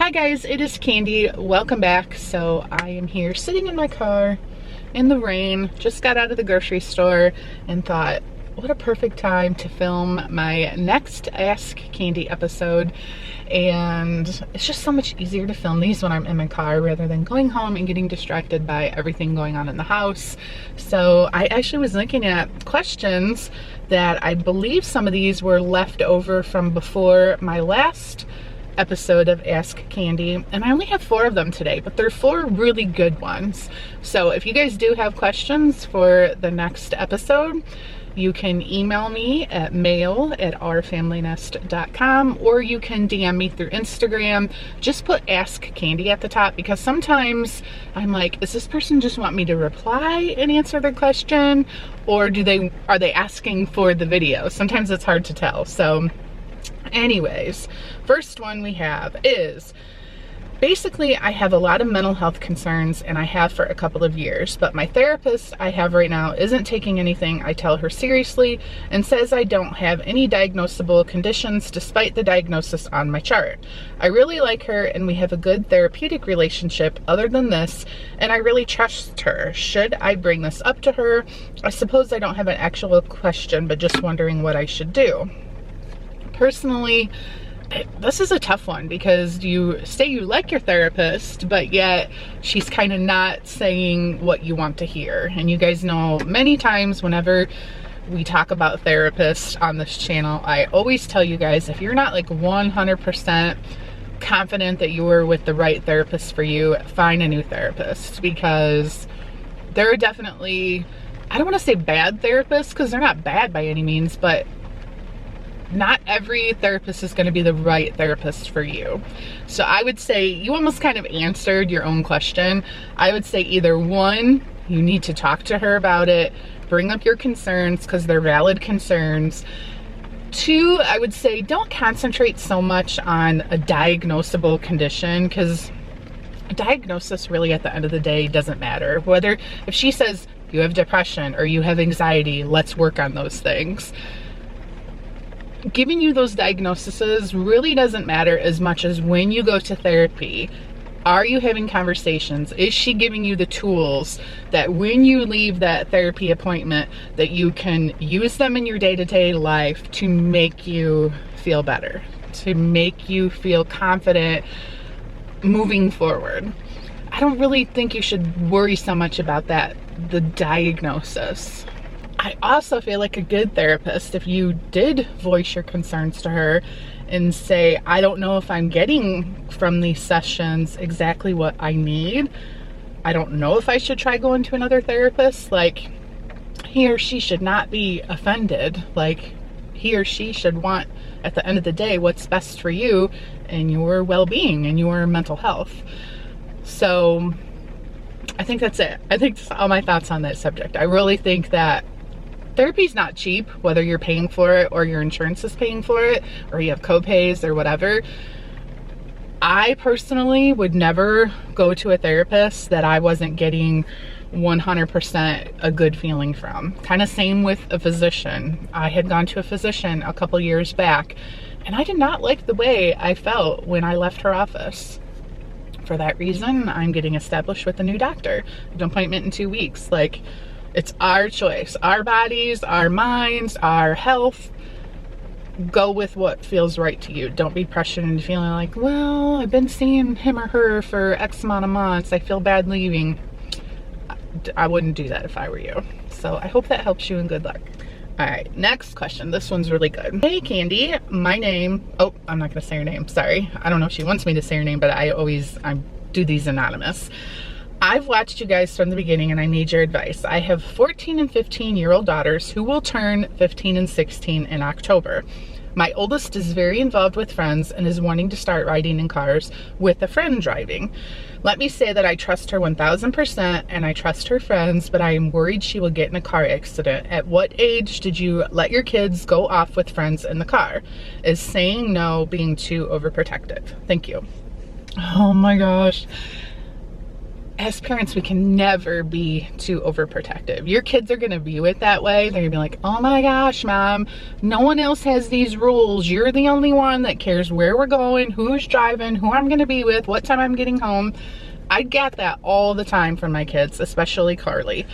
Hi guys, it is Candi. Welcome back. So I am here sitting in my car in the rain, just got out of the grocery store and thought, what a perfect time to film my next Ask Candi episode. And it's just so much easier to film these when I'm in my car rather than going home and getting distracted by everything going on in the house. So I actually was looking at questions that I believe some of these were left over from before my last episode of Ask Candi, and I only have 4 of them today, but they're 4 really good ones. So if you guys do have questions for the next episode, you can email me at mail@ourfamilynest.com, or you can DM me through Instagram. Just put Ask Candi at the top, because sometimes I'm like, is this person just want me to reply and answer their question, or are they asking for the video? Sometimes it's hard to tell. So anyways, first one we have is, basically I have a lot of mental health concerns, and I have for a couple of years, but my therapist I have right now isn't taking anything I tell her seriously and says I don't have any diagnosable conditions despite the diagnosis on my chart. I really like her and we have a good therapeutic relationship other than this, and I really trust her. Should I bring this up to her? I suppose I don't have an actual question, but just wondering what I should do. Personally, this is a tough one, because you say you like your therapist, but yet she's kind of not saying what you want to hear. And you guys know many times whenever we talk about therapists on this channel, I always tell you guys, if you're not like 100% confident that you are with the right therapist for you, find a new therapist, because there are definitely, I don't want to say bad therapists, because they're not bad by any means, but not every therapist is going to be the right therapist for you. So I would say you almost kind of answered your own question. I would say either 1, you need to talk to her about it, bring up your concerns because they're valid concerns. 2, I would say don't concentrate so much on a diagnosable condition, because a diagnosis really at the end of the day doesn't matter. Whether if she says you have depression or you have anxiety, let's work on those things. Giving you those diagnoses really doesn't matter as much as when you go to therapy. Are you having conversations? Is she giving you the tools that when you leave that therapy appointment, that you can use them in your day-to-day life to make you feel better, to make you feel confident moving forward? I don't really think you should worry so much about that, the diagnosis. I also feel like a good therapist, if you did voice your concerns to her and say, I don't know if I'm getting from these sessions exactly what I need, I don't know if I should try going to another therapist, like he or she should not be offended. Like he or she should want, at the end of the day, what's best for you and your well-being and your mental health. So I think that's it. I think that's all my thoughts on that subject. I really think that therapy's not cheap, whether you're paying for it or your insurance is paying for it or you have co-pays or whatever. I personally would never go to a therapist that I wasn't getting 100% a good feeling from. Kind of same with a physician. I had gone to a physician a couple years back and I did not like the way I felt when I left her office. For that reason, I'm getting established with a new doctor. An appointment in 2 weeks. Like, it's our choice, our bodies, our minds, our health. Go with what feels right to you. Don't be pressured into feeling like, well, I've been seeing him or her for X amount of months, I feel bad leaving. I wouldn't do that if I were you. So I hope that helps you, and good luck. All right, next question. This one's really good. Hey Candi, my name, oh, I'm not gonna say her name, sorry. I don't know if she wants me to say her name, but I do these anonymous. I've watched you guys from the beginning and I need your advice. I have 14 and 15-year-old daughters who will turn 15 and 16 in October. My oldest is very involved with friends and is wanting to start riding in cars with a friend driving. Let me say that I trust her 1000% and I trust her friends, but I am worried she will get in a car accident. At what age did you let your kids go off with friends in the car? Is saying no being too overprotective? Thank you. Oh my gosh. as parents, we can never be too overprotective. Your kids are going to view it that way. They're going to be like, oh my gosh, mom, no one else has these rules. You're the only one that cares where we're going, who's driving, who I'm going to be with, what time I'm getting home. I get that all the time from my kids, especially Carly.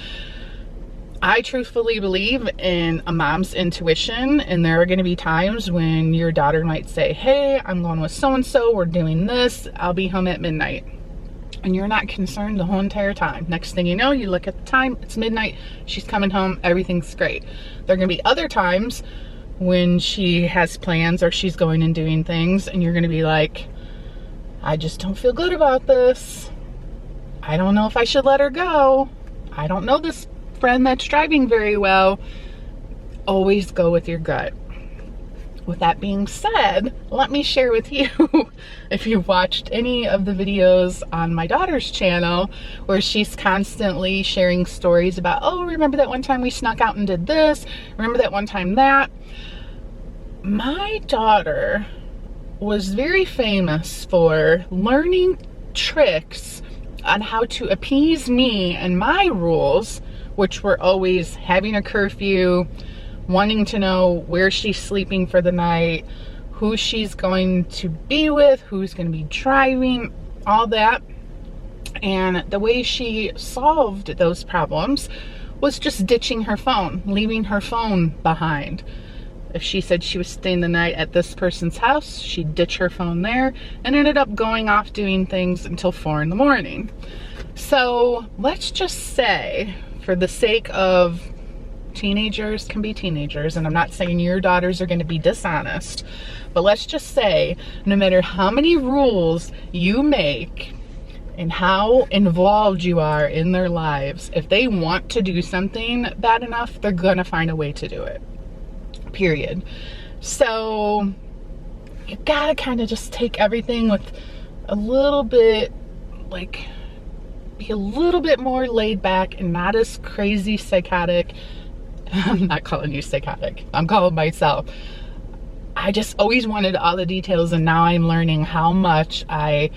I truthfully believe in a mom's intuition, and there are going to be times when your daughter might say, hey, I'm going with so-and-so, we're doing this, I'll be home at midnight. And you're not concerned the whole entire time. Next thing you know, you look at the time, it's midnight, she's coming home, everything's great. There are going to be other times when she has plans or she's going and doing things, and you're going to be like, I just don't feel good about this. I don't know if I should let her go. I don't know this friend that's driving very well. Always go with your gut. With that being said, let me share with you, if you've watched any of the videos on my daughter's channel, where she's constantly sharing stories about, oh, remember that one time we snuck out and did this? Remember that one time that? My daughter was very famous for learning tricks on how to appease me and my rules, which were always having a curfew, wanting to know where she's sleeping for the night, who she's going to be with, who's going to be driving, all that. And the way she solved those problems was just ditching her phone, leaving her phone behind. If she said she was staying the night at this person's house, she'd ditch her phone there and ended up going off doing things until 4 in the morning. So let's just say, for the sake of teenagers can be teenagers, and I'm not saying your daughters are going to be dishonest, but let's just say no matter how many rules you make and how involved you are in their lives, if they want to do something bad enough, they're going to find a way to do it. Period. So you gotta kind of just take everything with a little bit, like, be a little bit more laid back and not as crazy psychotic. I'm not calling you psychotic, I'm calling myself. I just always wanted all the details, and now I'm learning how much I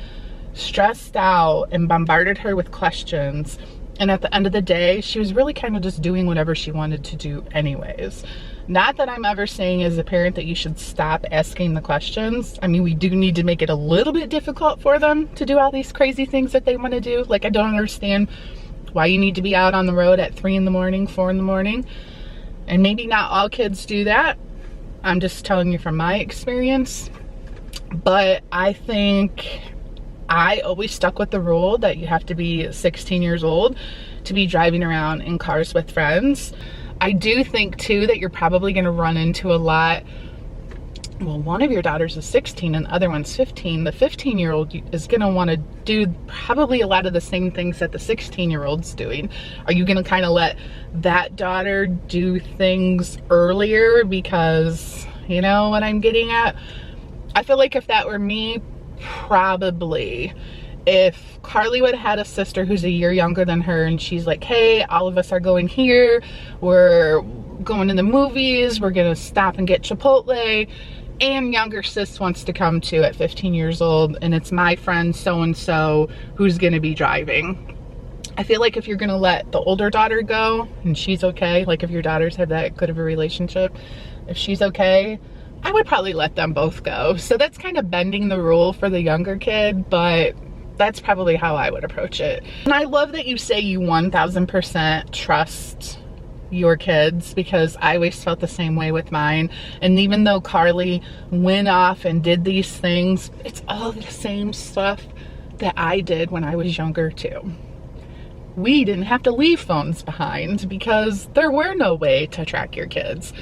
stressed out and bombarded her with questions. And at the end of the day, she was really kind of just doing whatever she wanted to do anyways. Not that I'm ever saying as a parent that you should stop asking the questions. I mean, we do need to make it a little bit difficult for them to do all these crazy things that they want to do. Like, I don't understand why you need to be out on the road at 3 in the morning, 4 in the morning. And maybe not all kids do that. I'm just telling you from my experience. But I think I always stuck with the rule that you have to be 16 years old to be driving around in cars with friends. I do think too that you're probably going to run into a lot. Well, one of your daughters is 16 and the other one's 15. The 15-year-old is going to want to do probably a lot of the same things that the 16-year-old's doing. Are you going to kind of let that daughter do things earlier? Because, you know what I'm getting at? I feel like if that were me, probably. If Carly would have had a sister who's a year younger than her and she's like, hey, all of us are going here, we're going to the movies, we're gonna stop and get Chipotle, and younger sis wants to come too at 15 years old, and it's my friend so-and-so who's gonna be driving. I feel like if you're gonna let the older daughter go and she's okay, like if your daughters have that good of a relationship, if she's okay, I would probably let them both go. So that's kind of bending the rule for the younger kid, but that's probably how I would approach it. And I love that you say you 1000% trust your kids, because I always felt the same way with mine. And even though Carly went off and did these things, it's all the same stuff that I did when I was younger too. We didn't have to leave phones behind because there were no way to track your kids.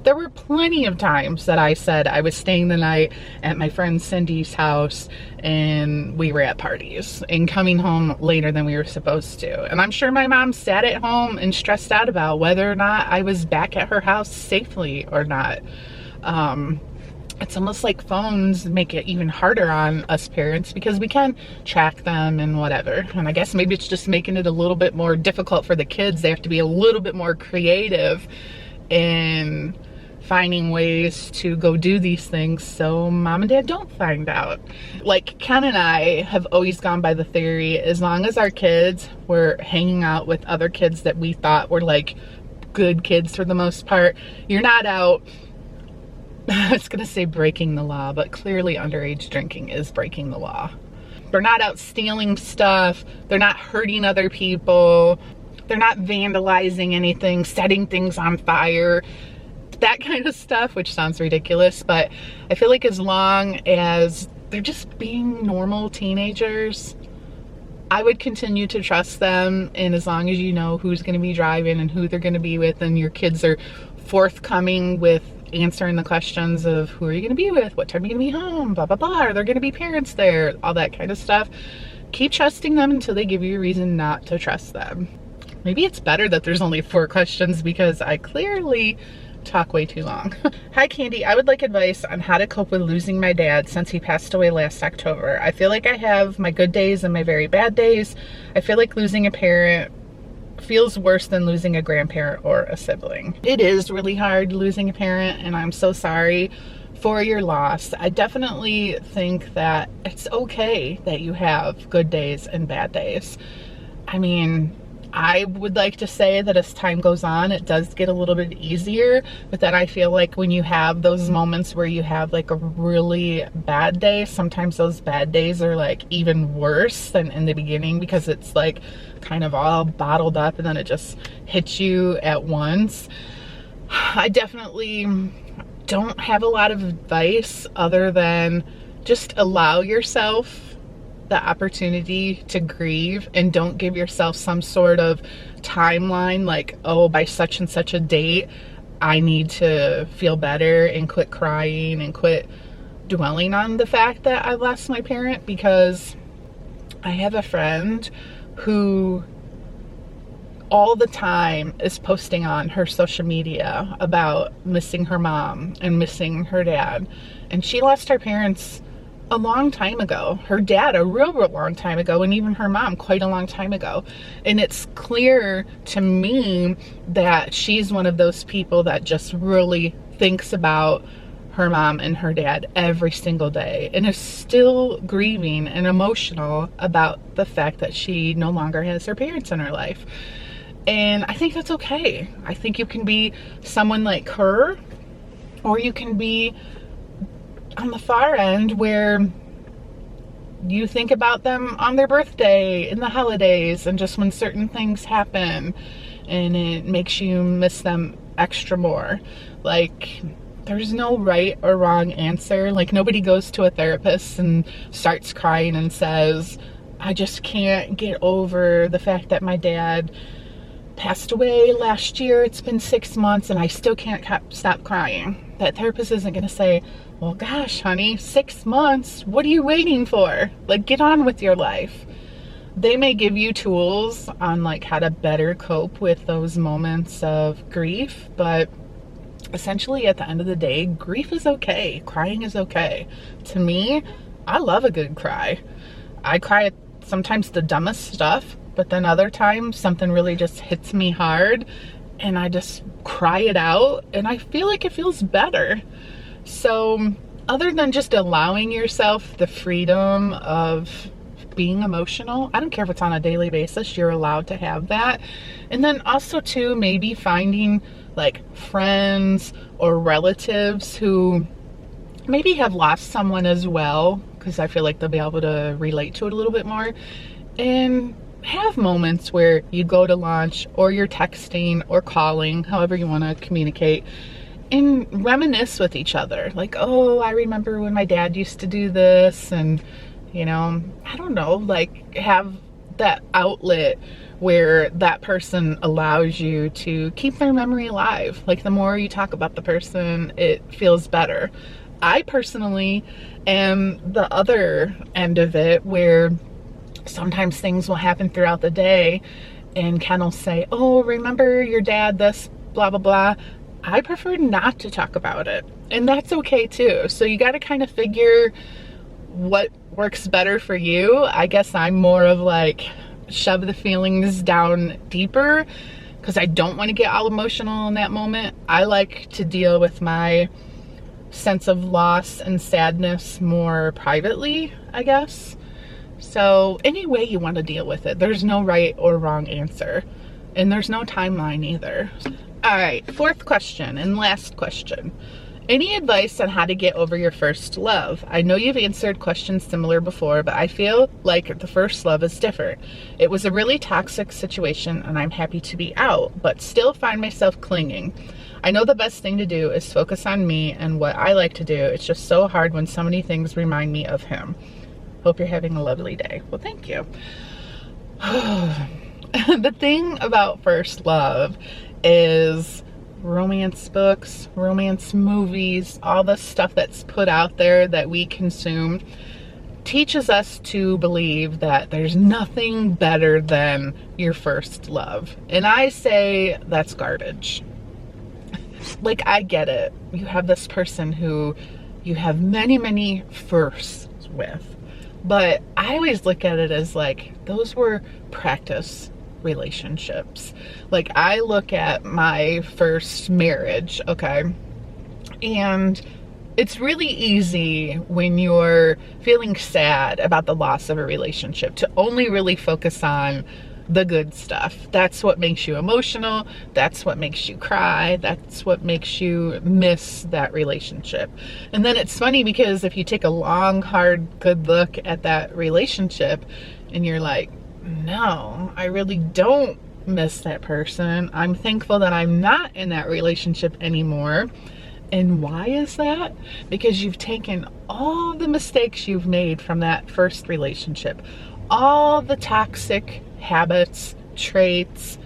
There were plenty of times that I said I was staying the night at my friend Cindy's house and we were at parties and coming home later than we were supposed to. And I'm sure my mom sat at home and stressed out about whether or not I was back at her house safely or not. It's almost like phones make it even harder on us parents because we can track them and whatever. And I guess maybe it's just making it a little bit more difficult for the kids. They have to be a little bit more creative in finding ways to go do these things so mom and dad don't find out. Like Ken and I have always gone by the theory, as long as our kids were hanging out with other kids that we thought were like good kids for the most part, you're not out, I was gonna say breaking the law, but clearly underage drinking is breaking the law. They're not out stealing stuff, they're not hurting other people, they're not vandalizing anything, setting things on fire, that kind of stuff, which sounds ridiculous, but I feel like as long as they're just being normal teenagers, I would continue to trust them. And as long as you know who's going to be driving and who they're going to be with, and your kids are forthcoming with answering the questions of who are you going to be with, what time are you going to be home, blah blah blah, are there going to be parents there, all that kind of stuff, keep trusting them until they give you a reason not to trust them. Maybe it's better that there's only 4 questions because I clearly talk way too long. Hi Candi, I would like advice on how to cope with losing my dad since he passed away last October. I feel like I have my good days and my very bad days. I feel like losing a parent feels worse than losing a grandparent or a sibling. It is really hard losing a parent, and I'm so sorry for your loss. I definitely think that it's okay that you have good days and bad days. I mean, I would like to say that as time goes on, it does get a little bit easier, but then I feel like when you have those moments where you have like a really bad day, sometimes those bad days are like even worse than in the beginning because it's like kind of all bottled up and then it just hits you at once. I definitely don't have a lot of advice other than just allow yourself the opportunity to grieve, and don't give yourself some sort of timeline like, oh, by such and such a date I need to feel better and quit crying and quit dwelling on the fact that I lost my parent. Because I have a friend who all the time is posting on her social media about missing her mom and missing her dad, and she lost her parents a long time ago, her dad a real long time ago, and even her mom quite a long time ago. And it's clear to me that she's one of those people that just really thinks about her mom and her dad every single day and is still grieving and emotional about the fact that she no longer has her parents in her life. And I think that's okay. I think you can be someone like her, or you can be on the far end where you think about them on their birthday, in the holidays, and just when certain things happen and it makes you miss them extra more. Like, there's no right or wrong answer. Like, nobody goes to a therapist and starts crying and says, I just can't get over the fact that my dad passed away last year. It's been 6 months and I still can't stop crying. That therapist isn't going to say, well, gosh, honey, 6 months, what are you waiting for? Like, get on with your life. They may give you tools on like how to better cope with those moments of grief, but essentially at the end of the day, grief is okay. Crying is okay. To me, I love a good cry. I cry at sometimes the dumbest stuff, but then other times something really just hits me hard and I just cry it out and I feel like it feels better. So other than just allowing yourself the freedom of being emotional, I don't care if it's on a daily basis, you're allowed to have that. And then also too, maybe finding like friends or relatives who maybe have lost someone as well, because I feel like they'll be able to relate to it a little bit more, and have moments where you go to lunch or you're texting or calling, however you want to communicate, and reminisce with each other. Like, oh, I remember when my dad used to do this, and you know, I don't know, like have that outlet where that person allows you to keep their memory alive. Like, the more you talk about the person, it feels better. I personally am the other end of it, where sometimes things will happen throughout the day and Ken will say, oh, remember your dad, this, blah, blah, blah. I prefer not to talk about it, and that's okay too. So you got to kind of figure what works better for you. I guess I'm more of like shove the feelings down deeper because I don't want to get all emotional in that moment. I like to deal with my sense of loss and sadness more privately, I guess. So any way you want to deal with it, there's no right or wrong answer, and there's no timeline either. All right, fourth question and last question. Any advice on how to get over your first love? I know you've answered questions similar before, but I feel like the first love is different. It was a really toxic situation and I'm happy to be out, but still find myself clinging. I know the best thing to do is focus on me and what I like to do. It's just so hard when so many things remind me of him. Hope you're having a lovely day. Well, thank you. The thing about first love is romance books, romance movies, all the stuff that's put out there that we consume teaches us to believe that there's nothing better than your first love. And I say that's garbage. Like, I get it. You have this person who you have many, many firsts with. But I always look at it as like, those were practice relationships. Like, I look at my first marriage, okay, and it's really easy when you're feeling sad about the loss of a relationship to only really focus on the good stuff. That's what makes you emotional. That's what makes you cry. That's what makes you miss that relationship. And then it's funny because if you take a long, hard, good look at that relationship and you're like, no, I really don't miss that person. I'm thankful that I'm not in that relationship anymore. And why is that? Because you've taken all the mistakes you've made from that first relationship, all the toxic habits, traits,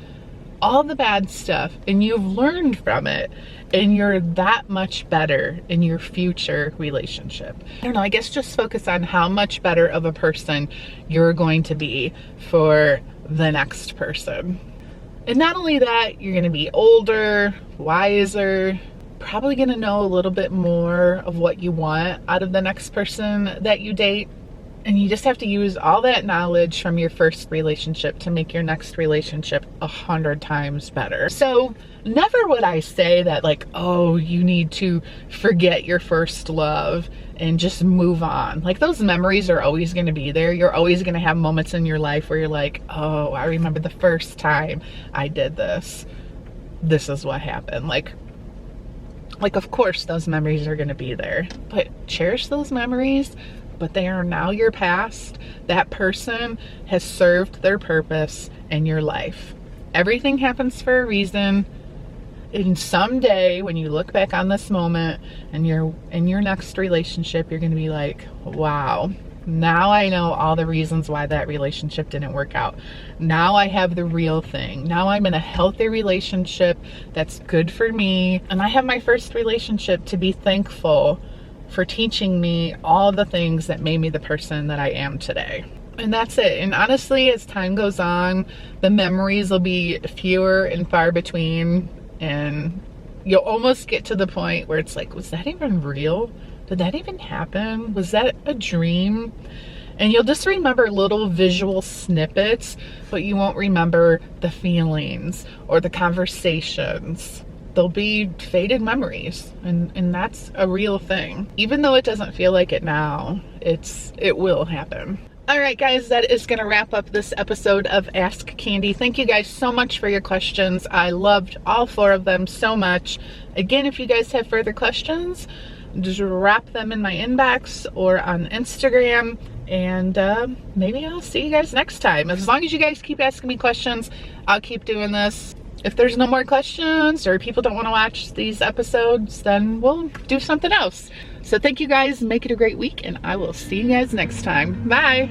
all the bad stuff, and you've learned from it, and you're that much better in your future relationship. I don't know, I guess just focus on how much better of a person you're going to be for the next person. And not only that, you're going to be older, wiser, probably going to know a little bit more of what you want out of the next person that you date. And you just have to use all that knowledge from your first relationship to make your next relationship 100 times better. So never would I say that, like, oh, you need to forget your first love and just move on. Like, those memories are always going to be there. You're always going to have moments in your life where you're like, oh, I remember the first time I did this. This is what happened. Like, of course those memories are going to be there, but cherish those memories. But they are now your past. That person has served their purpose in your life. Everything happens for a reason. And someday when you look back on this moment and you're in your next relationship, you're going to be like, wow, now I know all the reasons why that relationship didn't work out. Now I have the real thing. Now I'm in a healthy relationship that's good for me. And I have my first relationship to be thankful for teaching me all the things that made me the person that I am today. And that's it. And honestly, as time goes on, the memories will be fewer and far between, and you'll almost get to the point where it's like, was that even real? Did that even happen? Was that a dream? And you'll just remember little visual snippets, but you won't remember the feelings or the conversations. They'll be faded memories, and that's a real thing. Even though it doesn't feel like it now, it will happen. All right, guys, that is going to wrap up this episode of Ask Candi. Thank you guys so much for your questions. I loved all 4 of them so much. Again, if you guys have further questions, just wrap them in my inbox or on Instagram, and maybe I'll see you guys next time. As long as you guys keep asking me questions, I'll keep doing this. If there's no more questions or people don't want to watch these episodes, then we'll do something else. So thank you guys. Make it a great week, and I will see you guys next time. Bye.